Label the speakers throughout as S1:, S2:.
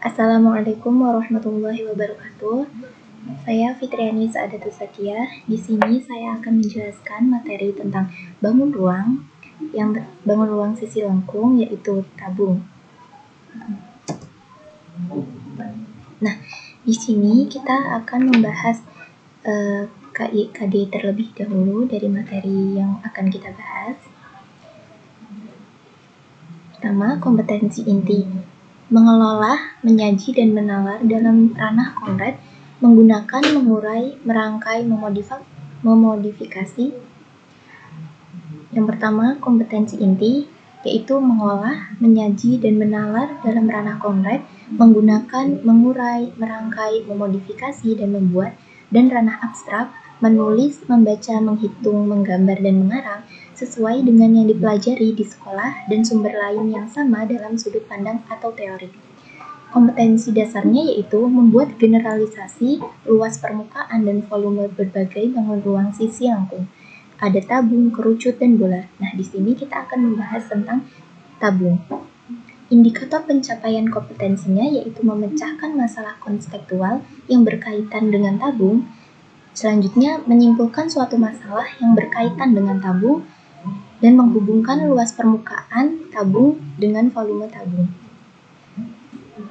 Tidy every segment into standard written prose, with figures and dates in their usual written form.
S1: Assalamualaikum warahmatullahi wabarakatuh. Saya Fitriani Saadatul Sakiyah. Di sini saya akan menjelaskan materi tentang bangun ruang sisi lengkung, yaitu tabung. Nah, di sini kita akan membahas KD terlebih dahulu dari materi yang akan kita bahas. Pertama, kompetensi inti. Mengelola, menyaji, dan menalar dalam ranah Konrad menggunakan mengurai, merangkai, memodifikasi. Yang pertama, kompetensi inti, yaitu mengolah, menyaji, dan menalar dalam ranah Konrad menggunakan mengurai, merangkai, memodifikasi, dan membuat. Dan ranah abstrak, menulis, membaca, menghitung, menggambar, dan mengarang sesuai dengan yang dipelajari di sekolah dan sumber lain yang sama dalam sudut pandang atau teori. Kompetensi dasarnya yaitu membuat generalisasi luas permukaan dan volume berbagai bangun ruang sisi lengkung. Ada tabung, kerucut, dan bola. Nah, di sini kita akan membahas tentang tabung. Indikator pencapaian kompetensinya yaitu memecahkan masalah konseptual yang berkaitan dengan tabung. Selanjutnya, menyimpulkan suatu masalah yang berkaitan dengan tabung dan menghubungkan luas permukaan tabung dengan volume tabung.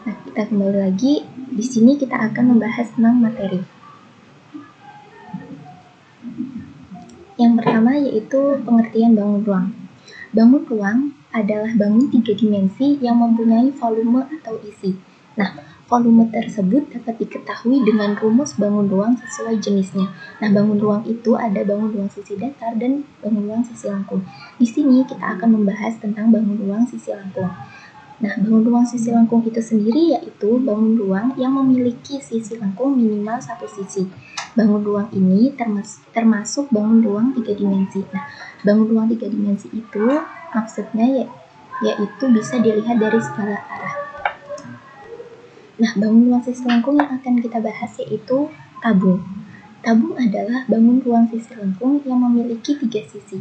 S1: Nah, kita kembali lagi. Di sini kita akan membahas tentang materi. Yang pertama yaitu pengertian bangun ruang. Bangun ruang adalah bangun 3 dimensi yang mempunyai volume atau isi. Nah, volume tersebut dapat diketahui dengan rumus bangun ruang sesuai jenisnya. Nah, bangun ruang itu ada bangun ruang sisi datar dan bangun ruang sisi lengkung. Di sini kita akan membahas tentang bangun ruang sisi lengkung. Nah, bangun ruang sisi lengkung itu sendiri yaitu bangun ruang yang memiliki sisi lengkung minimal satu sisi. Bangun ruang ini termasuk bangun ruang 3 dimensi. Nah, bangun ruang 3 dimensi itu maksudnya yaitu bisa dilihat dari segala arah. Nah, bangun ruang sisi lengkung yang akan kita bahas yaitu tabung. Tabung adalah bangun ruang sisi lengkung yang memiliki 3 sisi.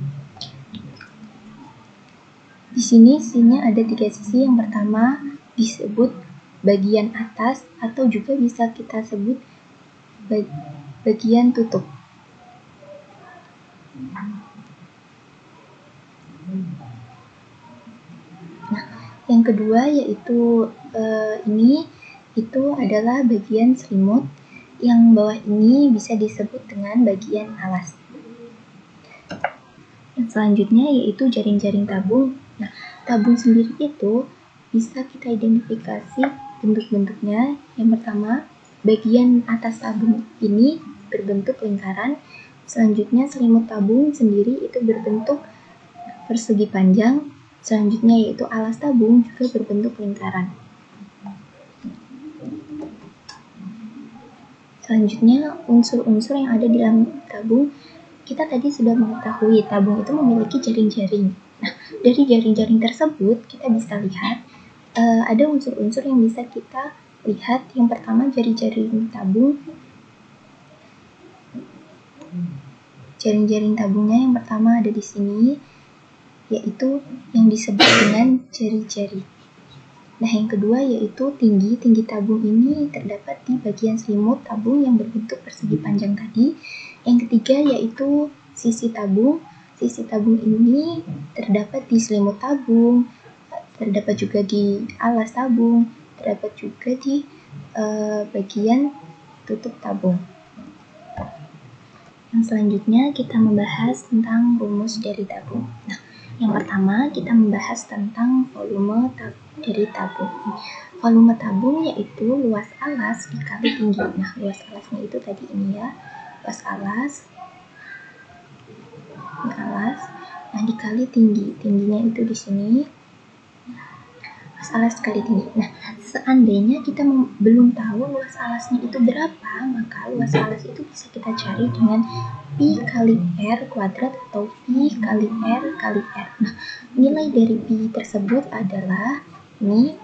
S1: Di sini sisinya ada 3 sisi. Yang pertama disebut bagian atas atau juga bisa kita sebut bagian tutup. Nah, yang kedua yaitu itu adalah bagian selimut. Yang bawah ini bisa disebut dengan bagian alas. Yang selanjutnya yaitu jaring-jaring tabung. Nah, tabung sendiri itu bisa kita identifikasi bentuk-bentuknya. Yang pertama, bagian atas tabung ini berbentuk lingkaran. Selanjutnya selimut tabung sendiri itu berbentuk persegi panjang. Selanjutnya yaitu alas tabung juga berbentuk lingkaran. Selanjutnya unsur-unsur yang ada di dalam tabung. Kita tadi sudah mengetahui tabung itu memiliki jaring-jaring. Nah, dari jaring-jaring tersebut kita bisa lihat ada unsur-unsur yang bisa kita lihat. Yang pertama jaring-jaring tabung. Jaring-jaring tabungnya yang pertama ada di sini, yaitu yang disebut dengan jari-jari. Nah, yang kedua yaitu tinggi tabung ini terdapat di bagian selimut tabung yang berbentuk persegi panjang tadi. Yang ketiga yaitu sisi tabung. Sisi tabung ini terdapat di selimut tabung, terdapat juga di alas tabung, terdapat juga di bagian tutup tabung. Yang selanjutnya kita membahas tentang rumus dari tabung. Nah, yang pertama kita membahas tentang volume dari tabung. Volume tabung yaitu luas alas dikali tinggi. Nah, luas alasnya itu tadi ini ya, luas alas. Nah, dikali tingginya itu di sini. Luas alas kali tinggi. Nah, seandainya kita belum tahu luas alasnya itu berapa, maka luas alas itu bisa kita cari dengan pi kali r kuadrat atau pi kali r kali r. Nah, nilai dari pi tersebut adalah ini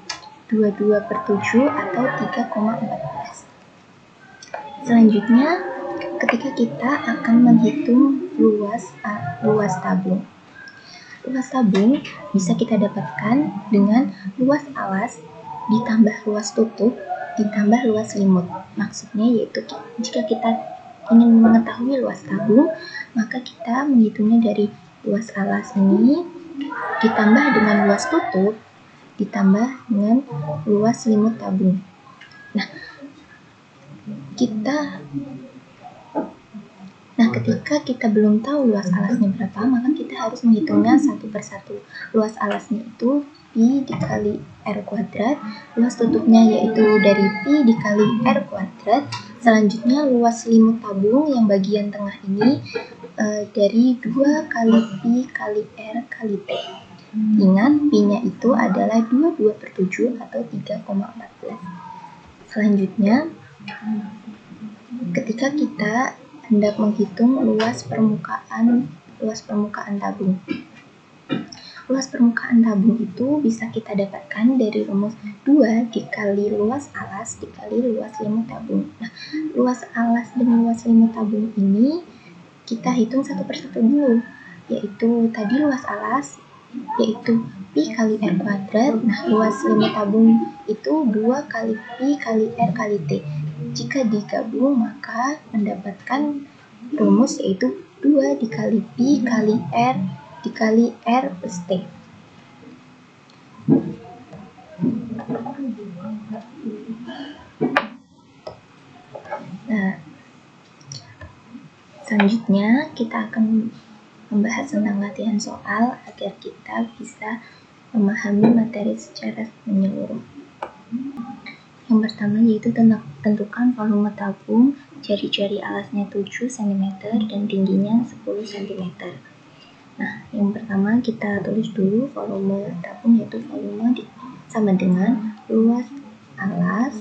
S1: 22/7 atau 3,14. Selanjutnya, ketika kita akan menghitung luas tabung. Luas tabung bisa kita dapatkan dengan luas alas ditambah luas tutup ditambah luas selimut. Maksudnya yaitu jika kita ingin mengetahui luas tabung, maka kita menghitungnya dari luas alas ini ditambah dengan luas tutup ditambah dengan luas selimut tabung. Ketika kita belum tahu luas alasnya berapa, maka kita harus menghitungnya satu persatu. Luas alasnya itu pi dikali R kuadrat, luas tutupnya yaitu dari pi dikali R kuadrat. Selanjutnya luas selimut tabung yang bagian tengah ini dari 2 kali pi kali R kali T. Ingat, pi-nya itu adalah 22/7 atau 3,14. Selanjutnya, ketika kita hendak menghitung luas permukaan tabung. Luas permukaan tabung itu bisa kita dapatkan dari rumus 2 dikali luas alas dikali luas selimut tabung. Nah, luas alas dan luas selimut tabung ini kita hitung satu persatu dulu, yaitu tadi luas alas yaitu pi kali R kuadrat. Nah, luas selimut tabung itu 2 kali pi kali R kali T. Jika digabung maka mendapatkan rumus yaitu 2 dikali pi kali R dikali R plus T. Nah, selanjutnya kita akan membahas tentang latihan soal agar kita bisa memahami materi secara menyeluruh. Yang pertama yaitu tentukan volume tabung, jari-jari alasnya 7 cm dan tingginya 10 cm. Nah, yang pertama kita tulis dulu volume tabung, yaitu volume sama dengan luas alas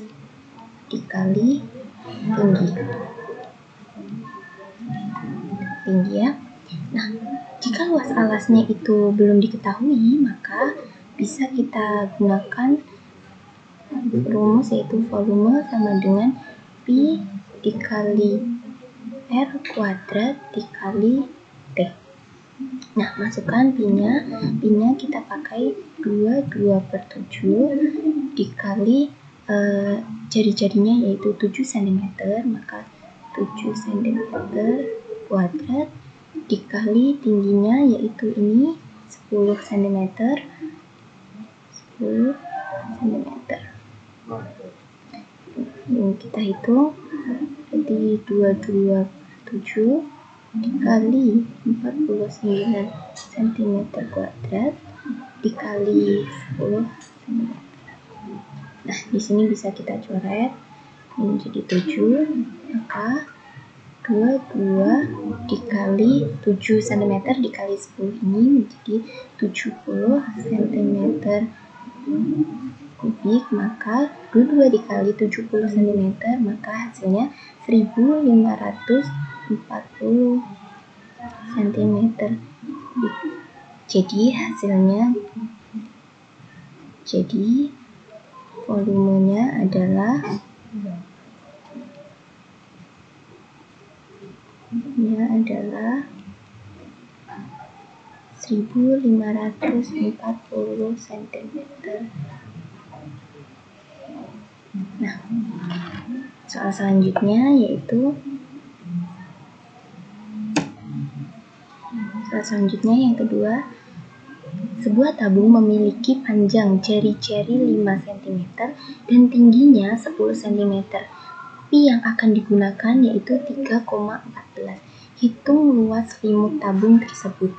S1: dikali tinggi ya. Nah, jika luas alasnya itu belum diketahui, maka bisa kita gunakan rumus yaitu volume sama dengan pi dikali R kuadrat dikali T. Nah, masukkan pi-nya kita pakai 22/7 dikali jari-jarinya yaitu 7 cm, maka 7 cm kuadrat dikali tingginya yaitu ini 10 cm. Ini kita hitung, jadi 227 dikali 49 cm kuadrat dikali 10 cm. Nah, di sini bisa kita coret ini jadi 7, maka 22 dikali 7 cm dikali 10 ini menjadi 70 cm kubik, maka 22 dikali 70 cm maka hasilnya 1540 cm kubik. Jadi volumenya adalah 1540 cm. Nah, soal selanjutnya yang kedua, sebuah tabung memiliki panjang jari-jari 5 cm dan tingginya 10 cm. Pi yang akan digunakan yaitu 3,14. Hitung luas selimut tabung tersebut.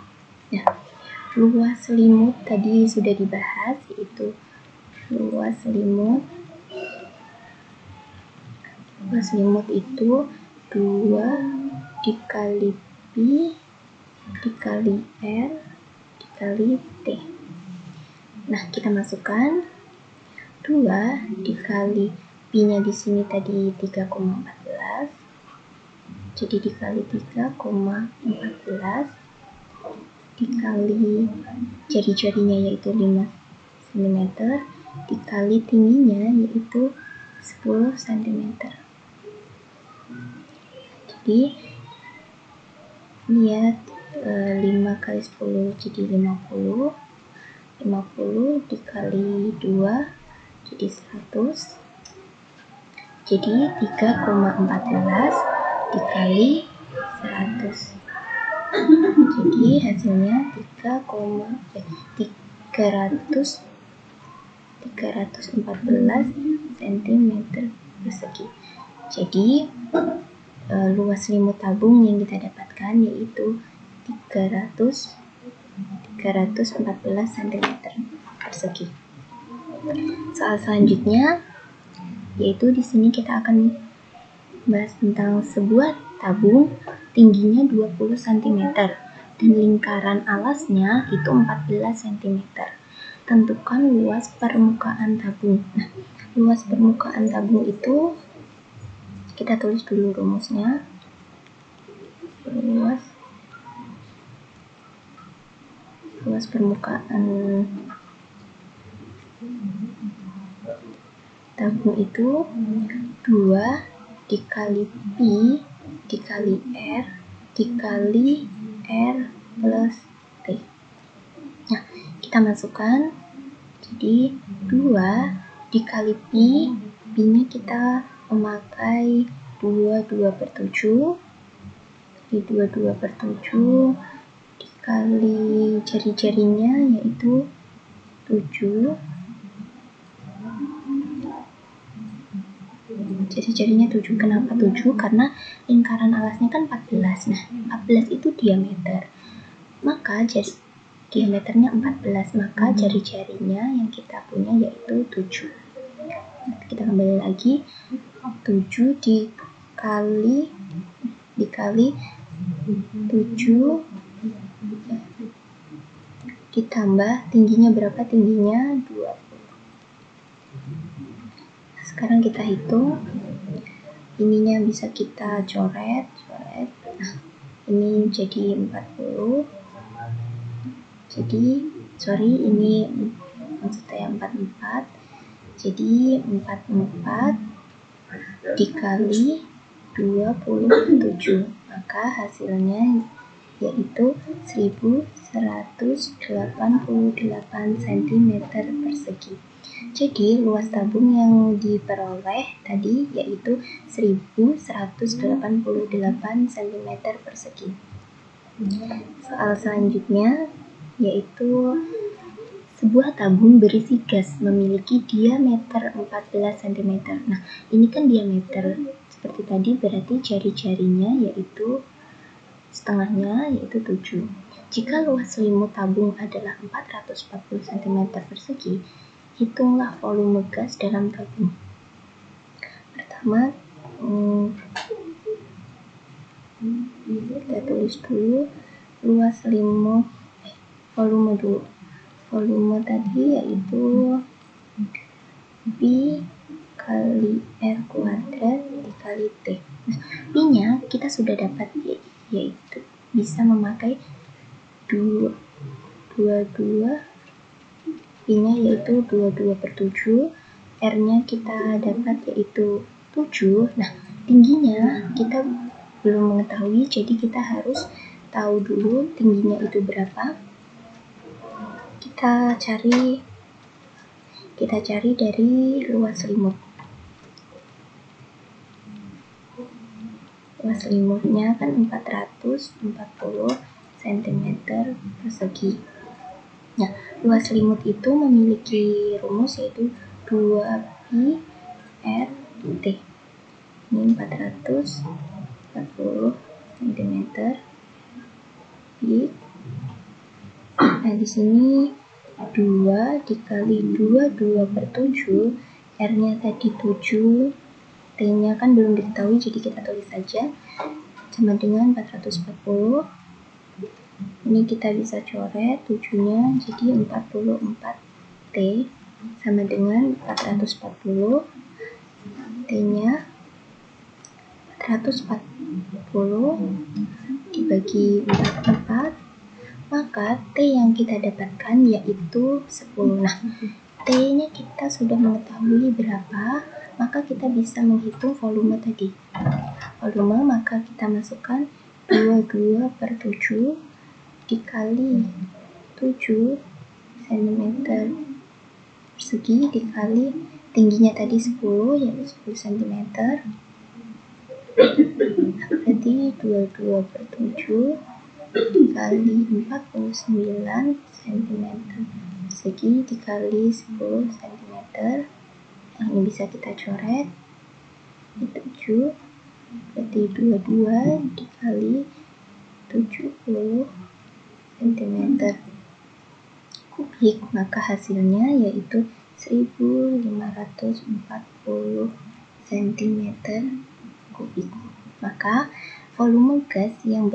S1: Nah, luas selimut tadi sudah dibahas, yaitu luas selimut itu 2 dikali pi dikali R dikali T. Nah, kita masukkan 2 dikali pi-nya di sini tadi 3,14. Jadi dikali 3,14 dikali jari-jarinya yaitu 5 cm dikali tingginya yaitu 10 cm. Jadi lihat 5 kali 10 jadi 50 dikali 2 jadi 100. Jadi 3,14 dikali 100. Jadi hasilnya 314 cm persegi. Jadi luas selimut tabung yang kita dapatkan yaitu 314 cm persegi. Soal selanjutnya yaitu di sini kita akan bahas tentang sebuah tabung tingginya 20 cm dan lingkaran alasnya itu 14 cm. Tentukan luas permukaan tabung. Nah, luas permukaan tabung itu kita tulis dulu rumusnya. Luas permukaan tabung itu 2 dikali pi dikali R dikali R plus T. Nah, kita masukkan. Jadi 2 dikali pi, pi-nya kita memakai 22/7. Di 22/7 dikali jari-jarinya yaitu 7. Jari-jarinya 7. Kenapa 7? Karena lingkaran alasnya kan 14. Nah, 14 itu diameter. Maka diameternya 14, maka jari-jarinya yang kita punya yaitu 7. Nah, kita kembali lagi. 7 dikali 7 ditambah tingginya berapa? Tingginya 20. Sekarang kita hitung. Ininya bisa kita coret. Nah, ini jadi 40. Jadi, ini maksudnya 44. Jadi 44 dikali 27. Maka hasilnya yaitu 1188 cm persegi. Jadi luas tabung yang diperoleh tadi yaitu 1188 cm persegi. Soal selanjutnya yaitu sebuah tabung berisi gas memiliki diameter 14 cm. Nah, ini kan diameter seperti tadi, berarti jari-jarinya yaitu setengahnya yaitu 7. Jika luas selimut tabung adalah 440 cm persegi, hitunglah volume gas dalam tabung. Pertama, kita tulis dulu luas selimut, volume dulu. Volume tadi yaitu pi kali R kuadrat dikali T. Nah, pi-nya kita sudah dapat yaitu bisa memakai 22. Pi-nya yaitu 22/7. R-nya kita dapat yaitu 7. Nah, tingginya kita belum mengetahui, jadi kita harus tahu dulu tingginya itu berapa. Kita cari dari luas selimut. Luas selimutnya kan 440 cm persegi. Nah, luas selimut itu memiliki rumus yaitu 2pi R T. Ini 440 cm pi. Nah, di sini 2 dikali 22/7, R-nya tadi 7, T-nya kan belum diketahui, jadi kita tulis saja sama dengan 440. Ini kita bisa coret 7-nya, jadi 44 T sama dengan 440. T-nya 440 dibagi 44, maka T yang kita dapatkan yaitu 10. Nah, T-nya kita sudah mengetahui berapa, maka kita bisa menghitung volume tadi. Volume, maka kita masukkan 22/7 dikali 7 cm persegi dikali tingginya tadi 10, yaitu 10 cm. Berarti 22/7 dikali 49 cm persegi dikali 10 cm. Yang ini bisa kita coret. Ini 7, berarti 22 dikali 70 cm kubik, maka hasilnya yaitu 1540 cm kubik. Maka volume gas yang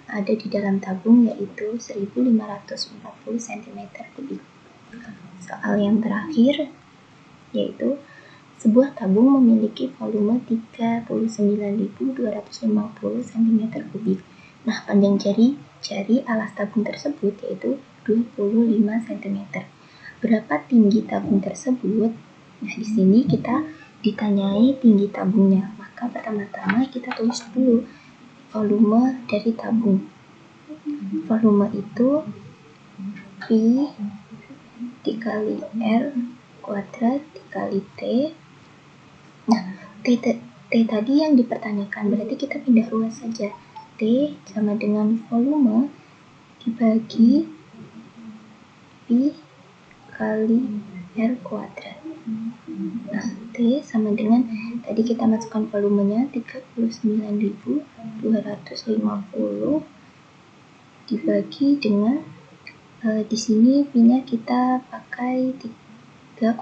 S1: ada di dalam tabung yaitu 1540 cm kubik. Soal yang terakhir yaitu sebuah tabung memiliki volume 39.250 cm kubik. Nah, panjang jari alas tabung tersebut yaitu 25 cm. Berapa tinggi tabung tersebut? Nah, di sini kita ditanyai tinggi tabungnya. Maka pertama-tama kita tulis dulu volume dari tabung. Volume itu V dikali R kuadrat dikali T. Nah, T tadi yang dipertanyakan, berarti kita pindah ruas saja. T sama dengan volume dibagi V kali R kuadrat. Nah, T sama dengan tadi kita masukkan volumenya 39.250 dibagi dengan di sini V-nya kita pakai 3,14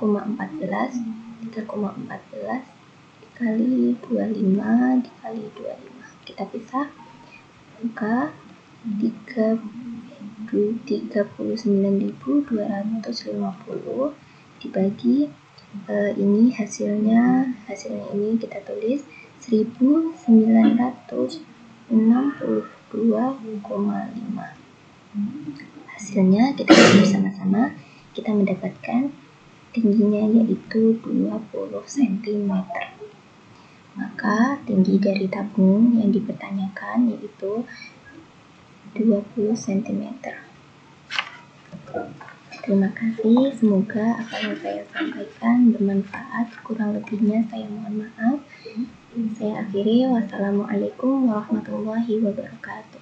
S1: dikali 25 dikali 25. Kita pisah, maka 39.250 dibagi ini hasilnya ini kita tulis 1962,5. Hasilnya kita tulis sama-sama, kita mendapatkan tingginya yaitu 20 cm. Maka tinggi dari tabung yang dipertanyakan yaitu 20 cm. Terima kasih, semoga apa yang saya sampaikan bermanfaat. Kurang lebihnya saya mohon maaf. Saya akhiri, wassalamualaikum warahmatullahi wabarakatuh.